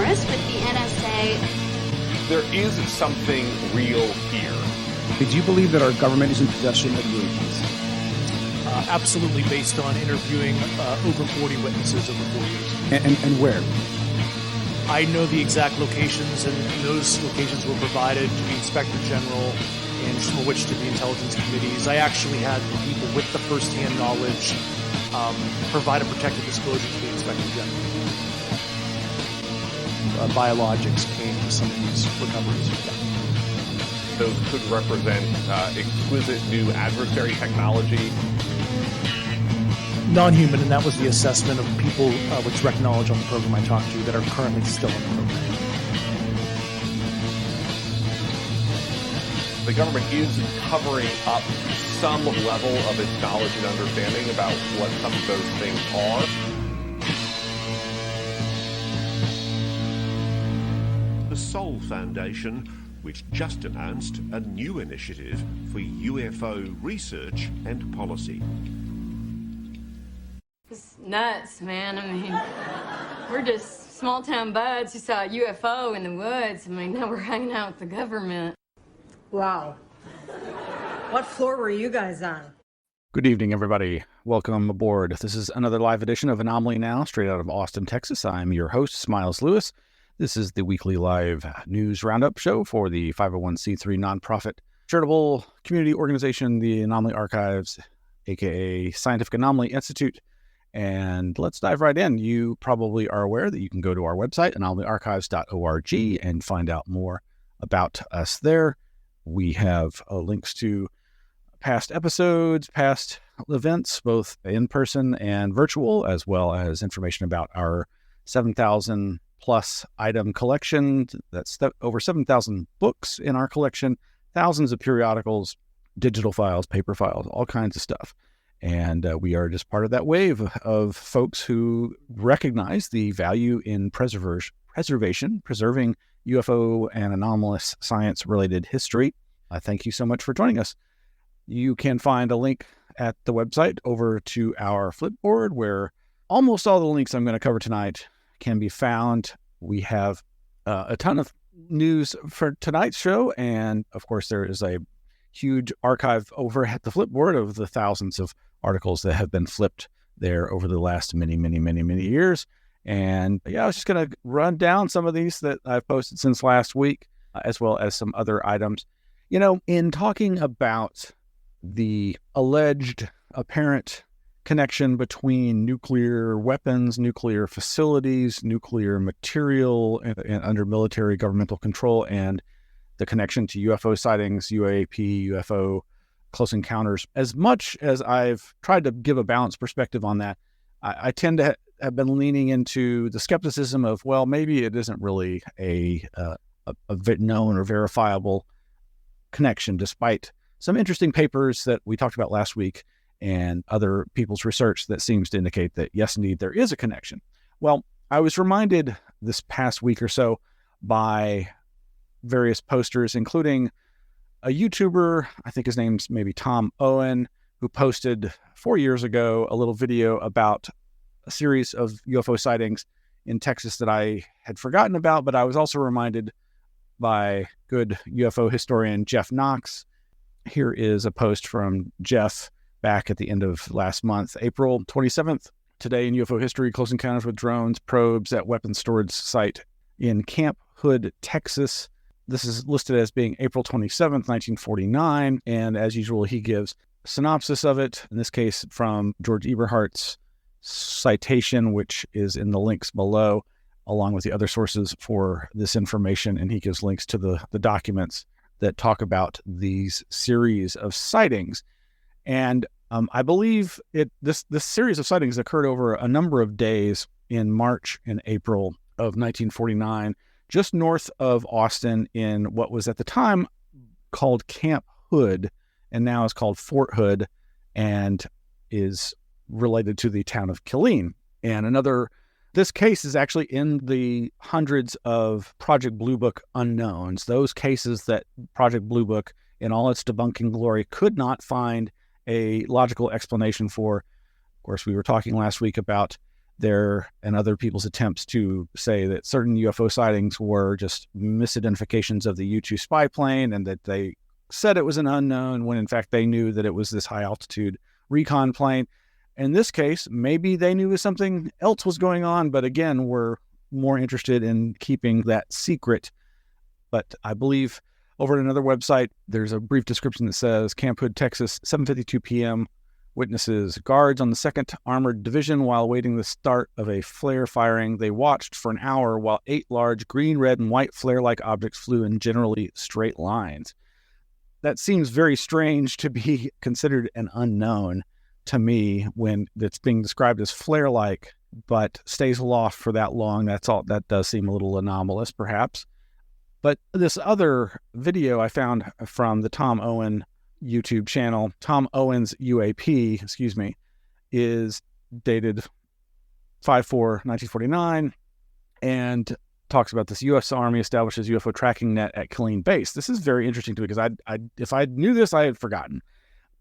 cameras with the NSA. There is something real here. Did you believe that our government is in possession of UAPs? Absolutely, based on interviewing over 40 witnesses over 4 years. And where? I know the exact locations, and those locations were provided to the Inspector General and some of which to the intelligence committees. I actually had the people with the first-hand knowledge provide a protected disclosure to the Inspector General. Biologics came to some of these recoveries. Those could represent exquisite new adversary technology. Non-human, and that was the assessment of people with direct knowledge on the program I talked to that are currently still in the program. The government is covering up some level of its knowledge and understanding about what some of those things are. The Soul Foundation, which just announced a new initiative for UFO research and policy. It's nuts, man. I mean, we're just small-town buds who saw a UFO in the woods. I mean, now we're hanging out with the government. Wow. What floor were you guys on? Good evening, everybody. Welcome aboard. This is another live edition of Anomaly-NOW, straight out of Austin, Texas. I'm your host, Smiles Lewis. This is the weekly live news roundup show for the 501c3 nonprofit charitable community organization, the Anomaly Archives, aka Scientific Anomaly Institute. And let's dive right in. You probably are aware that you can go to our website, anomalyarchives.org, and find out more about us there. We have links to past episodes, past events, both in person and virtual, as well as information about our 7,000 plus item collection. That's over 7,000 books in our collection, thousands of periodicals, digital files, paper files, all kinds of stuff. And we are just part of that wave of folks who recognize the value in preserving UFO and anomalous science-related history. Thank you so much for joining us. You can find a link at the website over to our Flipboard, where almost all the links I'm going to cover tonight can be found. We have a ton of news for tonight's show, and of course there is a huge archive over at the Flipboard of the thousands of articles that have been flipped there over the last many years. And yeah, I was just going to run down some of these that I've posted since last week, as well as some other items. You know, in talking about the alleged apparent connection between nuclear weapons, nuclear facilities, nuclear material and under military governmental control, and the connection to UFO sightings, UAP, UFO close encounters, as much as I've tried to give a balanced perspective on that, I tend to have been leaning into the skepticism of, well, maybe it isn't really a known or verifiable connection, despite some interesting papers that we talked about last week and other people's research that seems to indicate that, yes, indeed, there is a connection. Well, I was reminded this past week or so by various posters, including a YouTuber, I think his name's maybe Tom Owens, who posted 4 years ago a little video about a series of UFO sightings in Texas that I had forgotten about, but I was also reminded by good UFO historian Jeff Knox. Here is a post from Jeff back at the end of last month, April 27th. Today in UFO history, close encounters with drones, probes at weapons storage site in Camp Hood, Texas. This is listed as being April 27th, 1949. And as usual, he gives a synopsis of it, in this case from George Eberhardt's citation, which is in the links below, along with the other sources for this information. And he gives links to the documents that talk about these series of sightings. And I believe this series of sightings occurred over a number of days in March and April of 1949, just north of Austin in what was at the time called Camp Hood, and now is called Fort Hood, and is related to the town of Killeen. And this case is actually in the hundreds of Project Blue Book unknowns, those cases that Project Blue Book, in all its debunking glory, could not find a logical explanation for. Of course, we were talking last week about their and other people's attempts to say that certain UFO sightings were just misidentifications of the U-2 spy plane and that they said it was an unknown when in fact they knew that it was this high altitude recon plane. In this case, maybe they knew something else was going on, but again, we're more interested in keeping that secret. But I believe over at another website, there's a brief description that says Camp Hood, Texas, 7:52 p.m. Witnesses, guards on the 2nd Armored Division while awaiting the start of a flare firing. They watched for an hour while 8 large green, red, and white flare-like objects flew in generally straight lines. That seems very strange to be considered an unknown to me when it's being described as flare-like, but stays aloft for that long. That's all. That does seem a little anomalous, perhaps. But this other video I found from the Tom Owen YouTube channel, Tom Owens UAP, is dated 5/4/1949 and talks about this U.S. Army establishes UFO tracking net at Killeen base. This is very interesting to me because if I knew this, I had forgotten.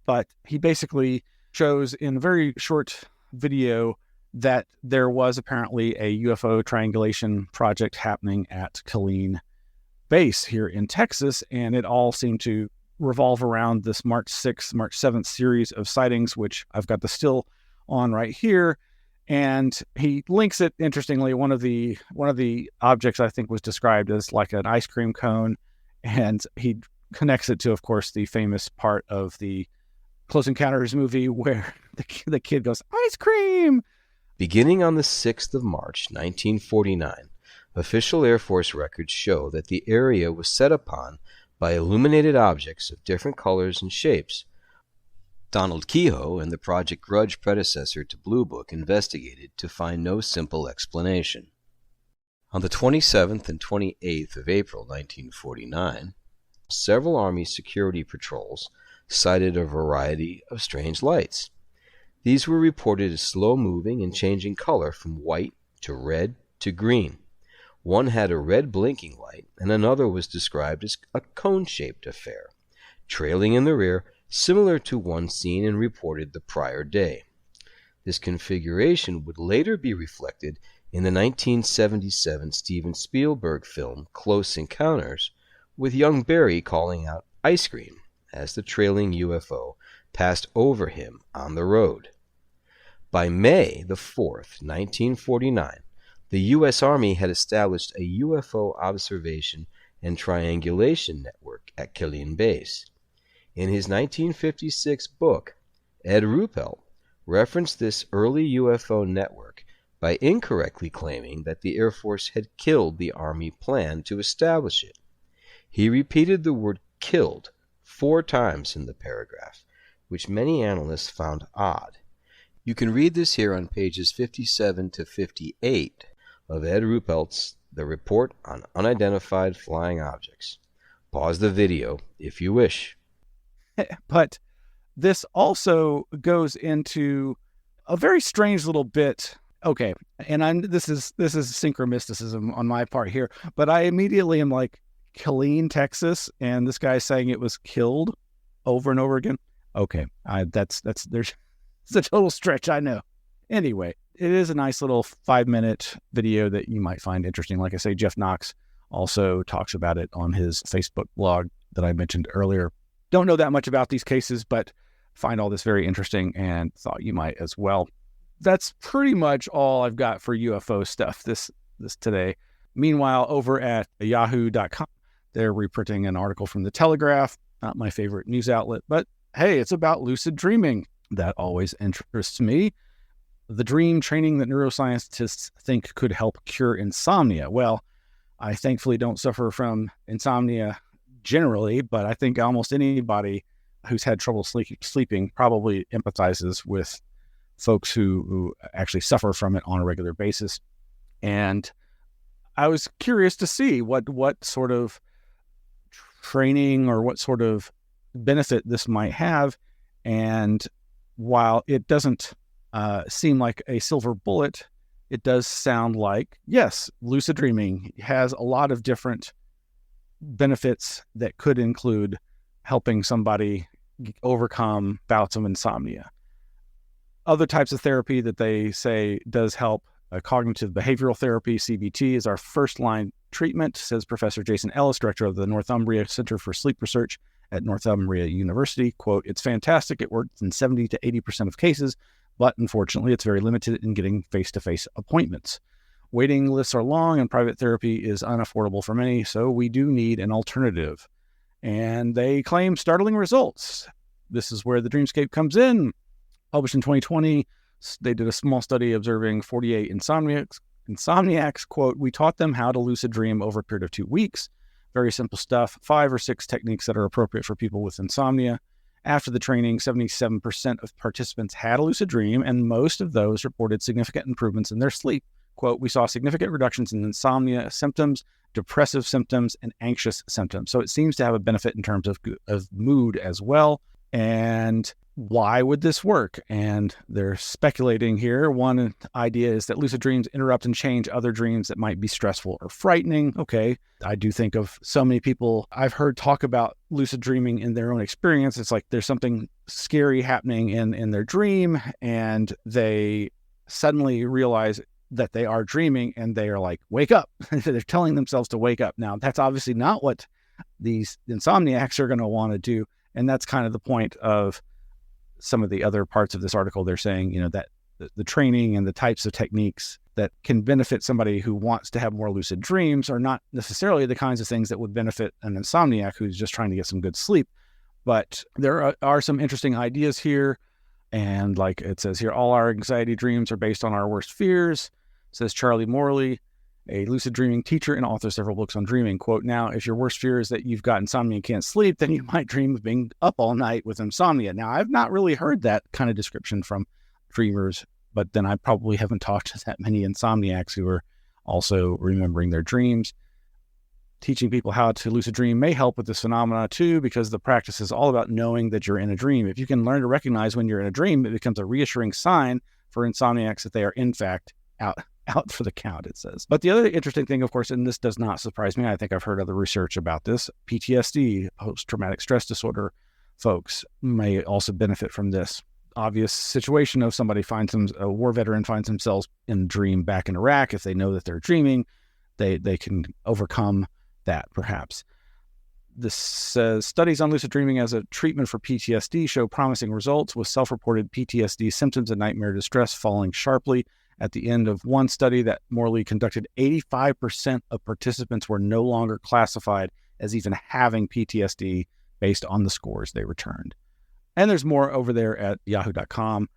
But he basically shows in a very short video that there was apparently a UFO triangulation project happening at Killeen base here in Texas, and it all seemed to revolve around this March 6th, March 7th series of sightings, which I've got the still on right here. And he links it, interestingly, one of the objects I think was described as like an ice cream cone, and he connects it to, of course, the famous part of the Close Encounters movie where the kid goes, ice cream! Beginning on the 6th of March, 1949, official Air Force records show that the area was set upon by illuminated objects of different colors and shapes. Donald Kehoe and the Project Grudge predecessor to Blue Book investigated to find no simple explanation. On the 27th and 28th of April 1949, several Army security patrols sighted a variety of strange lights. These were reported as slow-moving and changing color from white to red to green. One had a red blinking light, and another was described as a cone-shaped affair, trailing in the rear, similar to one seen and reported the prior day. This configuration would later be reflected in the 1977 Steven Spielberg film Close Encounters, with young Barry calling out ice cream as the trailing UFO passed over him on the road. By May the 4th, 1949, the U.S. Army had established a UFO observation and triangulation network at Killeen Base. In his 1956 book, Ed Ruppelt referenced this early UFO network by incorrectly claiming that the Air Force had killed the Army plan to establish it. He repeated the word killed 4 times in the paragraph, which many analysts found odd. You can read this here on pages 57 to 58 of Ed Ruppelt's The Report on Unidentified Flying Objects. Pause the video if you wish. But this also goes into a very strange little bit. Okay, and this is synchromysticism on my part here, but I immediately am like, Killeen, Texas, and this guy's saying it was killed over and over again. Okay, it's a total stretch, I know. Anyway, it is a nice little 5-minute video that you might find interesting. Like I say, Jeff Knox also talks about it on his Facebook blog that I mentioned earlier. Don't know that much about these cases, but find all this very interesting and thought you might as well. That's pretty much all I've got for UFO stuff this today. Meanwhile, over at yahoo.com, they're reprinting an article from the Telegraph, not my favorite news outlet, but hey, it's about lucid dreaming. That always interests me. The dream training that neuroscientists think could help cure insomnia. Well, I thankfully don't suffer from insomnia generally, but I think almost anybody who's had trouble sleeping probably empathizes with folks who actually suffer from it on a regular basis. And I was curious to see what sort of training or what sort of benefit this might have. And while it doesn't seem like a silver bullet, it does sound like, yes, lucid dreaming has a lot of different benefits that could include helping somebody overcome bouts of insomnia. Other types of therapy that they say does help cognitive behavioral therapy, CBT, is our first-line treatment, says Professor Jason Ellis, director of the Northumbria Center for Sleep Research at Northumbria University. Quote, "It's fantastic. It works in 70 to 80% of cases, but unfortunately, it's very limited in getting face-to-face appointments. Waiting lists are long and private therapy is unaffordable for many, so we do need an alternative." And they claim startling results. This is where the Dreamscape comes in. Published in 2020, they did a small study observing 48 insomniacs. Quote, "We taught them how to lucid dream over a period of 2 weeks. Very simple stuff, 5 or 6 techniques that are appropriate for people with insomnia. After the training, 77% of participants had a lucid dream, and most of those reported significant improvements in their sleep. Quote, "We saw significant reductions in insomnia symptoms, depressive symptoms, and anxious symptoms." So it seems to have a benefit in terms of mood as well. And why would this work? And they're speculating here. One idea is that lucid dreams interrupt and change other dreams that might be stressful or frightening. Okay. I do think of so many people I've heard talk about lucid dreaming in their own experience. It's like there's something scary happening in their dream, and they suddenly realize that they are dreaming, and they are like, wake up. They're telling themselves to wake up. Now, that's obviously not what these insomniacs are going to want to do. And that's kind of the point of some of the other parts of this article. They're saying, that the training and the types of techniques that can benefit somebody who wants to have more lucid dreams are not necessarily the kinds of things that would benefit an insomniac who's just trying to get some good sleep. But there are some interesting ideas here. And like it says here, all our anxiety dreams are based on our worst fears, says Charlie Morley, a lucid dreaming teacher and author of several books on dreaming. Quote, "Now, if your worst fear is that you've got insomnia and can't sleep, then you might dream of being up all night with insomnia." Now, I've not really heard that kind of description from dreamers, but then I probably haven't talked to that many insomniacs who are also remembering their dreams. Teaching people how to lucid dream may help with this phenomena too, because the practice is all about knowing that you're in a dream. If you can learn to recognize when you're in a dream, it becomes a reassuring sign for insomniacs that they are in fact out for the count, it says. But the other interesting thing, of course, and this does not surprise me, I think I've heard other research about this, PTSD, post-traumatic stress disorder folks may also benefit from this. Obvious situation of somebody a war veteran finds themselves in a dream back in Iraq. If they know that they're dreaming, they can overcome that perhaps. This says studies on lucid dreaming as a treatment for PTSD show promising results, with self-reported PTSD symptoms and nightmare distress falling sharply. At the end of one study that Morley conducted, 85% of participants were no longer classified as even having PTSD based on the scores they returned. And there's more over there at yahoo.com,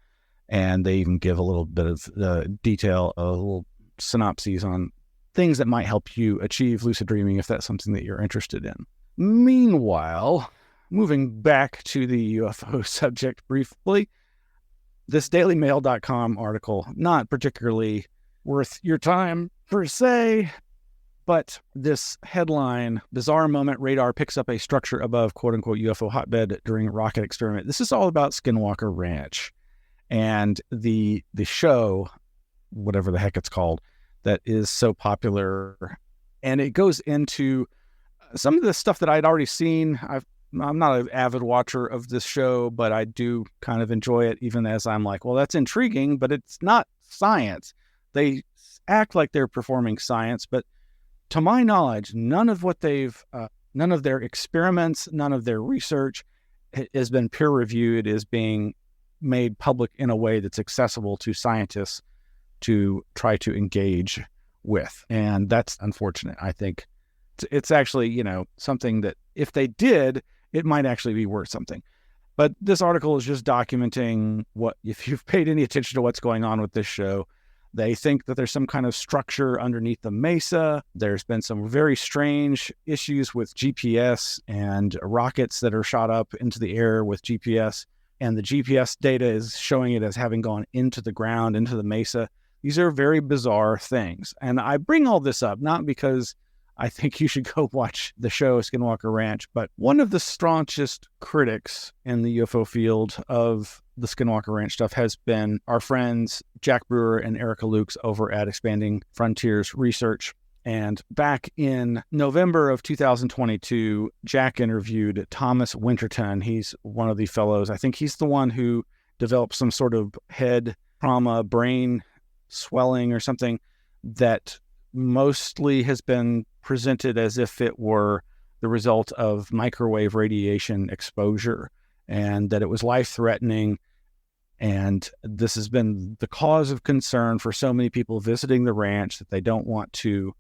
and they even give a little bit of detail, a little synopses on things that might help you achieve lucid dreaming if that's something that you're interested in. Meanwhile, moving back to the UFO subject briefly, this dailymail.com article, not particularly worth your time per se, but this headline, "Bizarre Moment, Radar Picks Up a Structure Above quote-unquote UFO Hotbed During Rocket Experiment." This is all about Skinwalker Ranch and the show, whatever the heck it's called, that is so popular. And it goes into some of the stuff that I'd already seen. I'm not an avid watcher of this show, but I do kind of enjoy it, even as I'm like, well, that's intriguing, but it's not science. They act like they're performing science, but to my knowledge, none of their experiments, none of their research has been peer reviewed, is being made public in a way that's accessible to scientists to try to engage with. And that's unfortunate. I think it's actually, something that if they did, it might actually be worth something. But this article is just documenting if you've paid any attention to what's going on with this show, they think that there's some kind of structure underneath the mesa. There's been some very strange issues with GPS and rockets that are shot up into the air with GPS. And the GPS data is showing it as having gone into the ground, into the mesa. These are very bizarre things. And I bring all this up, not because I think you should go watch the show Skinwalker Ranch, but one of the staunchest critics in the UFO field of the Skinwalker Ranch stuff has been our friends Jack Brewer and Erica Lukes over at Expanding Frontiers Research. And back in November of 2022, Jack interviewed Thomas Winterton. He's one of the fellows. I think he's the one who developed some sort of head trauma brain swelling or something that mostly has been presented as if it were the result of microwave radiation exposure and that it was life-threatening. And this has been the cause of concern for so many people visiting the ranch that they don't want to,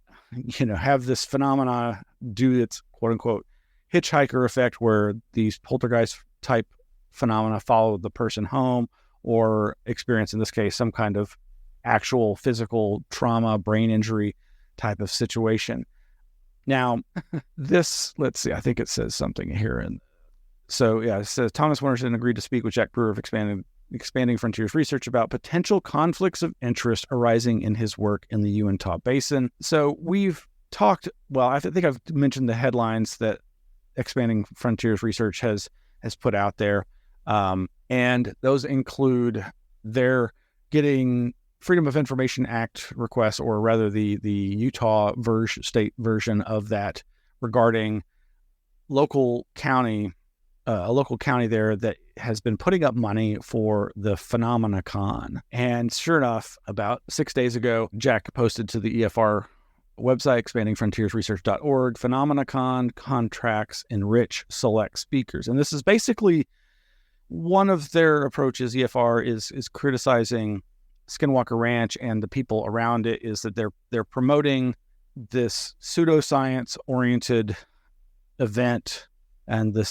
have this phenomena do its quote-unquote hitchhiker effect where these poltergeist-type phenomena follow the person home or experience, in this case, some kind of actual physical trauma, brain injury type of situation. Now, let's see, I think it says something here. And so, it says Thomas Winterston agreed to speak with Jack Brewer of Expanding Frontiers Research about potential conflicts of interest arising in his work in the Uinta Basin. So we've talked, I think I've mentioned the headlines that Expanding Frontiers Research has put out there. And those include their getting Freedom of Information Act requests, or rather the Utah state version of that, regarding a local county there that has been putting up money for the Phenomenacon. And sure enough, about 6 days ago, Jack posted to the EFR website, expandingfrontiersresearch.org, Phenomenacon contracts enrich select speakers. And this is basically one of their approaches. EFR is criticizing Skinwalker Ranch and the people around it, is that they're promoting this pseudoscience oriented event and the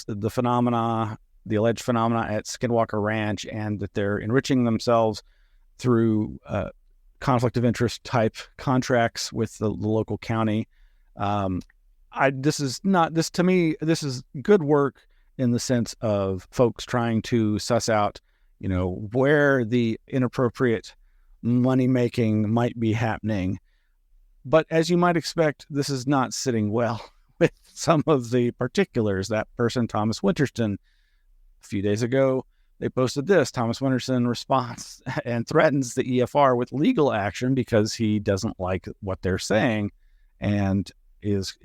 alleged phenomena at Skinwalker Ranch, and that they're enriching themselves through conflict of interest type contracts with the local county. This is good work in the sense of folks trying to suss out, where the inappropriate money making might be happening. But as you might expect, this is not sitting well with some of the particulars. That person, Thomas Winterston, a few days ago, they posted this. Thomas Winterston responds and threatens the EFR with legal action because he doesn't like what they're saying, and is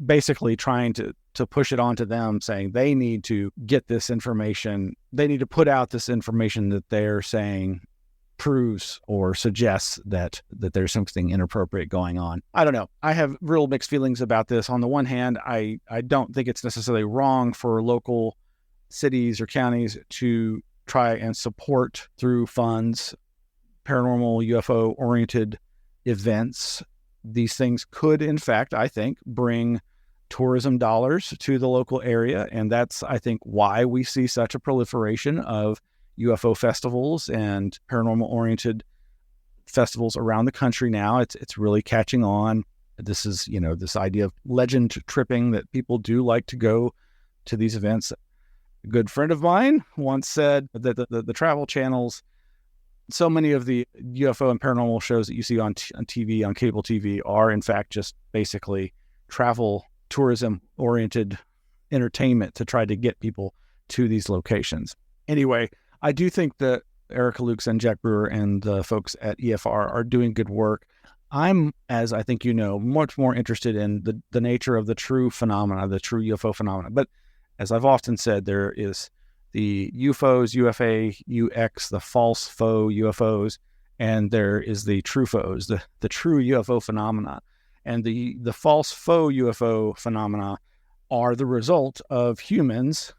basically trying to push it onto them, saying they need to get this information. They need to put out this information that they're saying proves or suggests that there's something inappropriate going on. I don't know. I have real mixed feelings about this. On the one hand, I don't think it's necessarily wrong for local cities or counties to try and support through funds paranormal UFO-oriented events. These things could, in fact, I think, bring tourism dollars to the local area. And that's, I think, why we see such a proliferation of UFO festivals and paranormal-oriented festivals around the country now. It's really catching on. This is, this idea of legend tripping, that people do like to go to these events. A good friend of mine once said that the travel channels, so many of the UFO and paranormal shows that you see on TV, on cable TV, are in fact just basically travel, tourism-oriented entertainment to try to get people to these locations. Anyway, I do think that Erica Lukes and Jack Brewer and the folks at EFR are doing good work. I'm, as I think much more interested in the nature of the true phenomena, the true UFO phenomena. But as I've often said, there is the UFOs, UFA, UX, the false faux UFOs, and there is the true foes, the true UFO phenomena. And the false faux UFO phenomena are the result of humans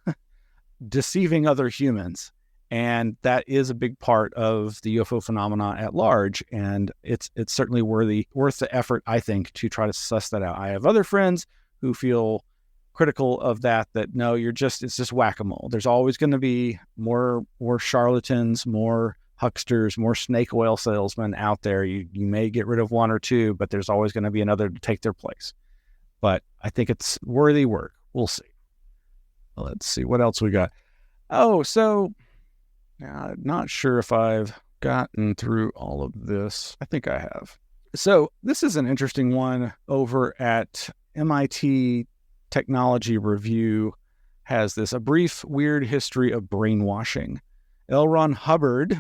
deceiving other humans. And that is a big part of the UFO phenomena at large. And it's certainly worth the effort, I think, to try to suss that out. I have other friends who feel critical of that no, it's just whack-a-mole. There's always going to be more charlatans, more hucksters, more snake oil salesmen out there. You may get rid of one or two, but there's always going to be another to take their place. But I think it's worthy work. We'll see. Let's see what else we got. Oh, so not sure if I've gotten through all of this. I think I have. So this is an interesting one over at MIT Technology Review. Has this: a brief weird history of brainwashing. L. Ron Hubbard,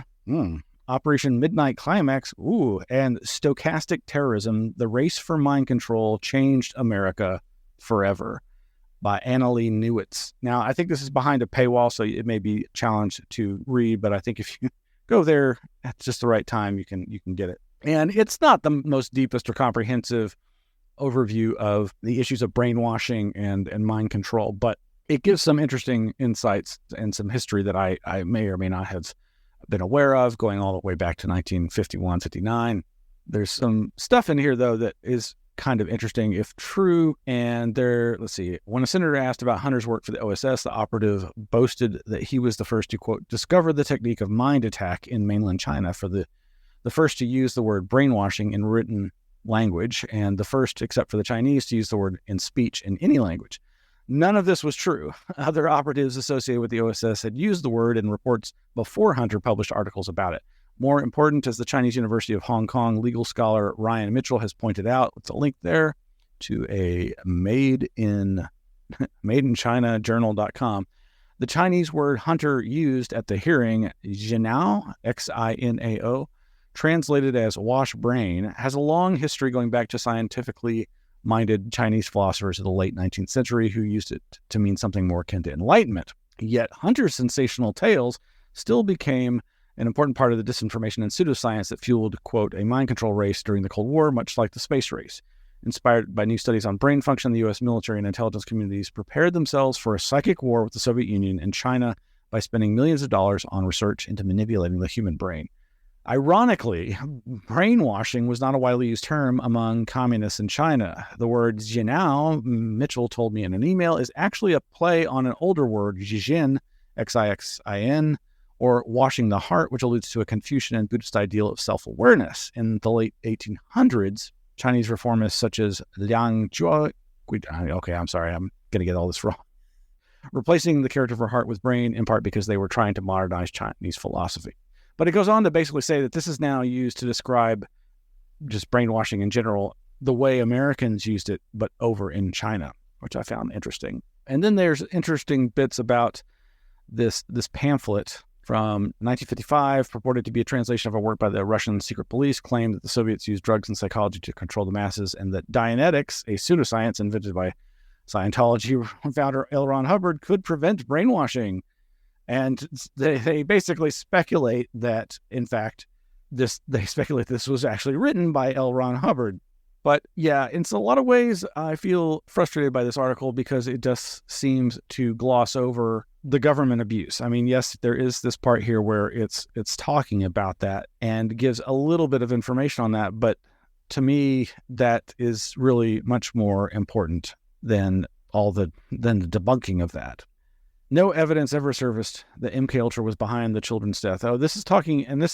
Operation Midnight Climax, and Stochastic Terrorism, the Race for Mind Control Changed America Forever, by Annalee Newitz. Now, I think this is behind a paywall, so it may be challenged to read, but I think if you go there at just the right time, you can get it. And it's not the most deepest or comprehensive overview of the issues of brainwashing and mind control, but it gives some interesting insights and some history that I may or may not have been aware of, going all the way back to 1951, 59. There's some stuff in here, though, that is kind of interesting if true. And let's see, when a senator asked about Hunter's work for the OSS, the operative boasted that he was the first to, quote, discover the technique of mind attack in mainland China, for the first to use the word brainwashing in written language, and the first, except for the Chinese, to use the word in speech in any language. None of this was true. Other operatives associated with the OSS had used the word in reports before Hunter published articles about it. More important, as the Chinese University of Hong Kong legal scholar Ryan Mitchell has pointed out, it's a link there to a made in China journal.com. The Chinese word Hunter used at the hearing, Xinao, Xinao, translated as wash brain, has a long history going back to scientifically minded Chinese philosophers of the late 19th century who used it to mean something more akin to enlightenment. Yet Hunter's sensational tales still became an important part of the disinformation and pseudoscience that fueled, quote, a mind control race during the Cold War, much like the space race. Inspired by new studies on brain function, the U.S. military and intelligence communities prepared themselves for a psychic war with the Soviet Union and China by spending millions of dollars on research into manipulating the human brain. Ironically, brainwashing was not a widely used term among communists in China. The word Xinao, Mitchell told me in an email, is actually a play on an older word, Xixin, Xixin, or washing the heart, which alludes to a Confucian and Buddhist ideal of self-awareness. In the late 1800s, Chinese reformists such as Liang Zhuo, okay, I'm sorry, I'm going to get all this wrong, replacing the character for heart with brain, in part because they were trying to modernize Chinese philosophy. But it goes on to basically say that this is now used to describe just brainwashing in general, the way Americans used it, but over in China, which I found interesting. And then there's interesting bits about this pamphlet from 1955, purported to be a translation of a work by the Russian secret police, claimed that the Soviets used drugs and psychology to control the masses, and that Dianetics, a pseudoscience invented by Scientology founder L. Ron Hubbard, could prevent brainwashing. And they basically speculate that, in fact, this was actually written by L. Ron Hubbard. But yeah, in a lot of ways, I feel frustrated by this article because it just seems to gloss over the government abuse. I mean, yes, there is this part here where it's talking about that and gives a little bit of information on that. But to me, that is really much more important than the debunking of that. No evidence ever surfaced that MKUltra was behind the children's death. Oh, this is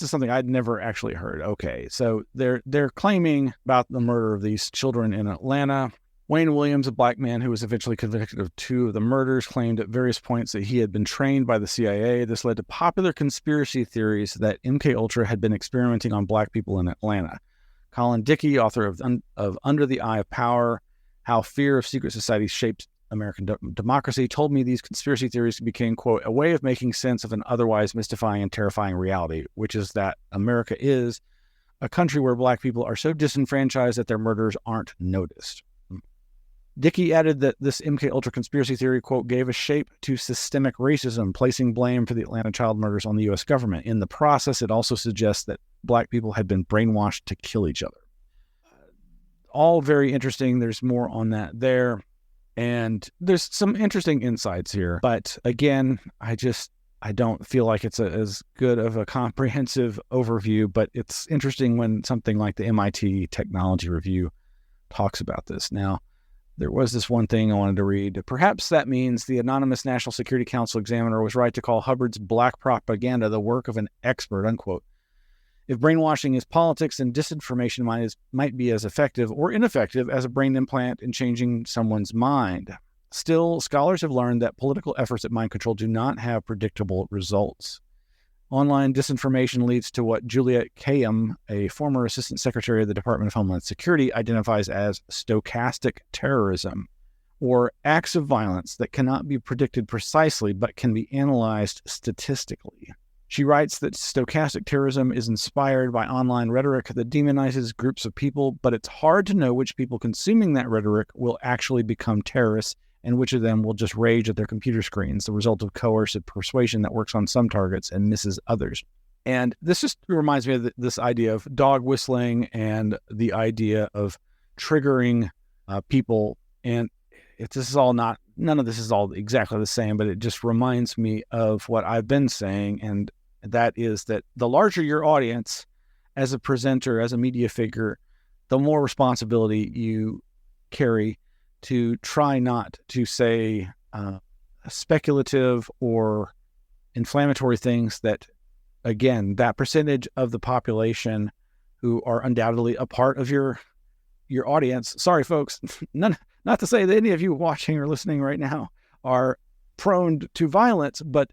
something I'd never actually heard. Okay, so they're claiming about the murder of these children in Atlanta. Wayne Williams, a black man who was eventually convicted of 2 of the murders, claimed at various points that he had been trained by the CIA. This led to popular conspiracy theories that MKUltra had been experimenting on black people in Atlanta. Colin Dickey, author of Under the Eye of Power, How Fear of Secret Societies Shaped American Democracy, told me these conspiracy theories became, quote, a way of making sense of an otherwise mystifying and terrifying reality, which is that America is a country where black people are so disenfranchised that their murders aren't noticed. Dickey added that this MKUltra conspiracy theory, quote, gave a shape to systemic racism, placing blame for the Atlanta child murders on the U.S. government. In the process, it also suggests that black people had been brainwashed to kill each other. All very interesting. There's more on that there. And there's some interesting insights here. But again, I don't feel like it's as good of a comprehensive overview, but it's interesting when something like the MIT Technology Review talks about this. Now, there was this one thing I wanted to read. Perhaps that means the anonymous National Security Council examiner was right to call Hubbard's black propaganda the work of an expert, unquote. If brainwashing is politics, then disinformation might be as effective or ineffective as a brain implant in changing someone's mind. Still, scholars have learned that political efforts at mind control do not have predictable results. Online disinformation leads to what Juliet Kayyem, a former assistant secretary of the Department of Homeland Security, identifies as stochastic terrorism, or acts of violence that cannot be predicted precisely but can be analyzed statistically. She writes that stochastic terrorism is inspired by online rhetoric that demonizes groups of people, but it's hard to know which people consuming that rhetoric will actually become terrorists and which of them will just rage at their computer screens, the result of coercive persuasion that works on some targets and misses others. And this just reminds me of this idea of dog whistling and the idea of triggering people. And none of this is all exactly the same, but it just reminds me of what I've been saying. And that is that the larger your audience as a presenter, as a media figure, the more responsibility you carry to try not to say speculative or inflammatory things that, again, that percentage of the population who are undoubtedly a part of your audience. Sorry, folks, not to say that any of you watching or listening right now are prone to violence, but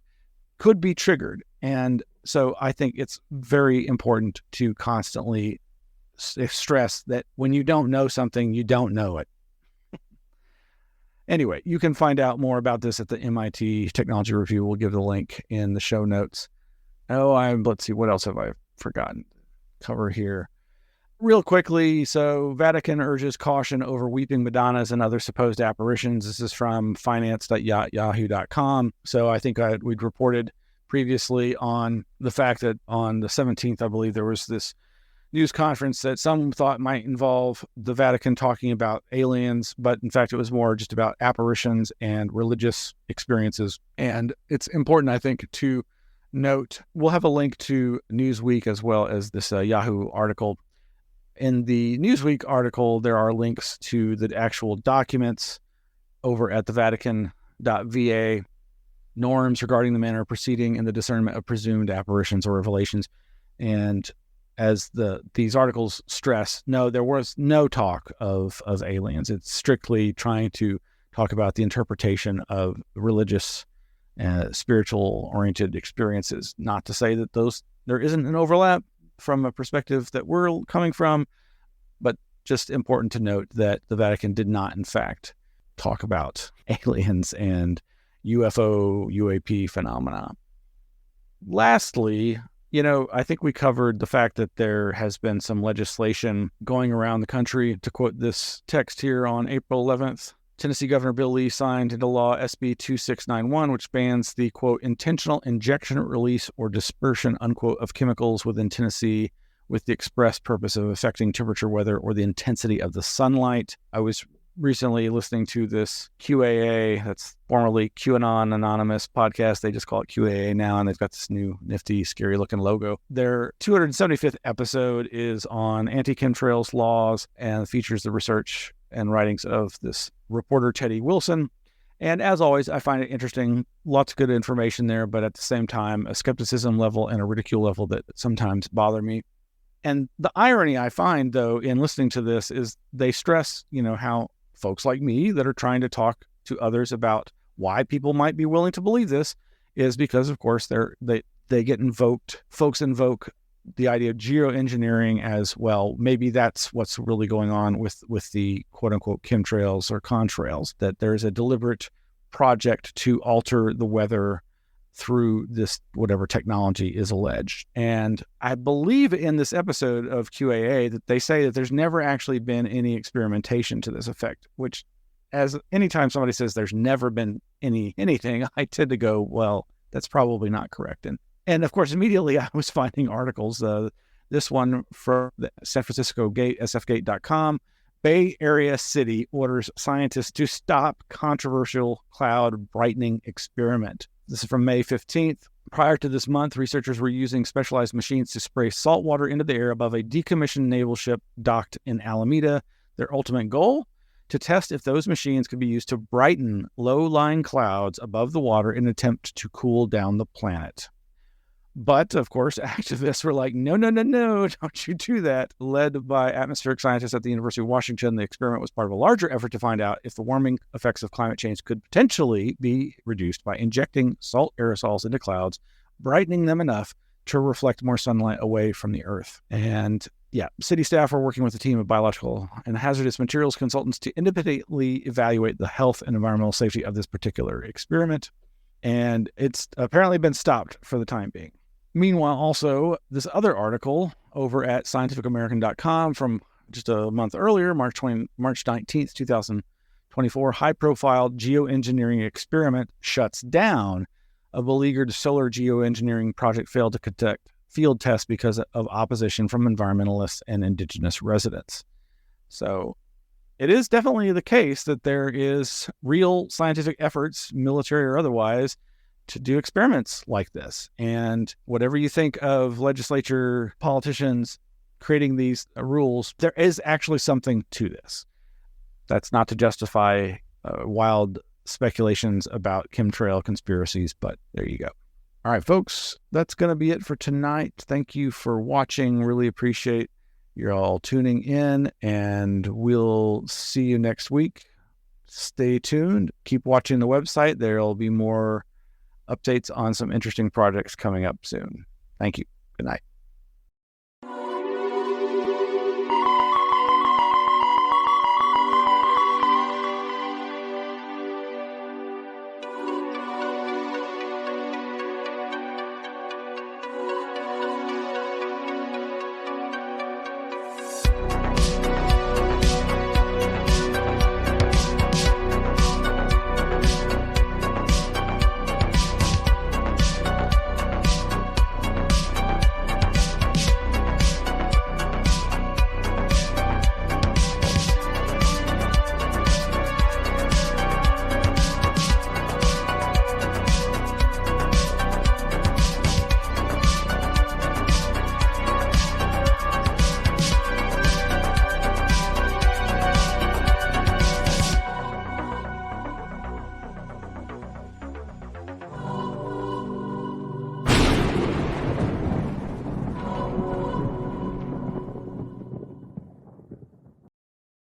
could be triggered. And so I think it's very important to constantly stress that when you don't know something, you don't know it. Anyway, you can find out more about this at the MIT Technology Review. We'll give the link in the show notes. Let's see, what else have I forgotten to cover here? Real quickly, so Vatican urges caution over weeping Madonnas and other supposed apparitions. This is from finance.yahoo.com. So I think we'd reported previously on the fact that on the 17th, I believe, there was this news conference that some thought might involve the Vatican talking about aliens, but in fact, it was more just about apparitions and religious experiences. And it's important, I think, to note, we'll have a link to Newsweek as well as this Yahoo article. In the Newsweek article, there are links to the actual documents over at the Vatican.va, norms regarding the manner of proceeding in the discernment of presumed apparitions or revelations. And as these articles stress, no, there was no talk of aliens. It's strictly trying to talk about the interpretation of religious, spiritual-oriented experiences. Not to say that there isn't an overlap from a perspective that we're coming from, but just important to note that the Vatican did not, in fact, talk about aliens and UFO, UAP phenomena. Lastly, I think we covered the fact that there has been some legislation going around the country. To quote this text here, on April 11th, Tennessee Governor Bill Lee signed into law SB 2691, which bans the, quote, intentional injection, release, or dispersion, unquote, of chemicals within Tennessee with the express purpose of affecting temperature, weather, or the intensity of the sunlight. I was recently listening to this QAA, that's formerly QAnon Anonymous podcast. They just call it QAA now, and they've got this new nifty, scary-looking logo. Their 275th episode is on anti-chemtrails laws and features the research and writings of this reporter, Teddy Wilson. And as always, I find it interesting. Lots of good information there, but at the same time, a skepticism level and a ridicule level that sometimes bother me. And the irony I find, though, in listening to this is they stress, how folks like me that are trying to talk to others about why people might be willing to believe this is because, of course, they get invoked. Folks invoke the idea of geoengineering as well. Maybe that's what's really going on with the quote unquote chemtrails or contrails, that there's a deliberate project to alter the weather through this whatever technology is alleged. And I believe in this episode of QAA that they say that there's never actually been any experimentation to this effect, which, as anytime somebody says there's never been anything, I tend to go, well, that's probably not correct. And of course, immediately I was finding articles, this one from the San Francisco Gate, sfgate.com, Bay Area City orders scientists to stop controversial cloud brightening experiment. This is from May 15th. Prior to this month, researchers were using specialized machines to spray salt water into the air above a decommissioned naval ship docked in Alameda. Their ultimate goal? To test if those machines could be used to brighten low-lying clouds above the water in an attempt to cool down the planet. But, of course, activists were like, no, don't you do that. Led by atmospheric scientists at the University of Washington, the experiment was part of a larger effort to find out if the warming effects of climate change could potentially be reduced by injecting salt aerosols into clouds, brightening them enough to reflect more sunlight away from the Earth. And city staff are working with a team of biological and hazardous materials consultants to independently evaluate the health and environmental safety of this particular experiment. And it's apparently been stopped for the time being. Meanwhile, also, this other article over at scientificamerican.com from just a month earlier, March 19th, 2024, high-profile geoengineering experiment shuts down. A beleaguered solar geoengineering project failed to field tests because of opposition from environmentalists and indigenous residents. So it is definitely the case that there is real scientific efforts, military or otherwise, to do experiments like this. And whatever you think of legislature, politicians creating these rules, there is actually something to this. That's not to justify wild speculations about chemtrail conspiracies, but there you go. All right, folks, that's going to be it for tonight. Thank you for watching. Really appreciate you all tuning in, and we'll see you next week. Stay tuned. Keep watching the website. There'll be more updates on some interesting projects coming up soon. Thank you. Good night.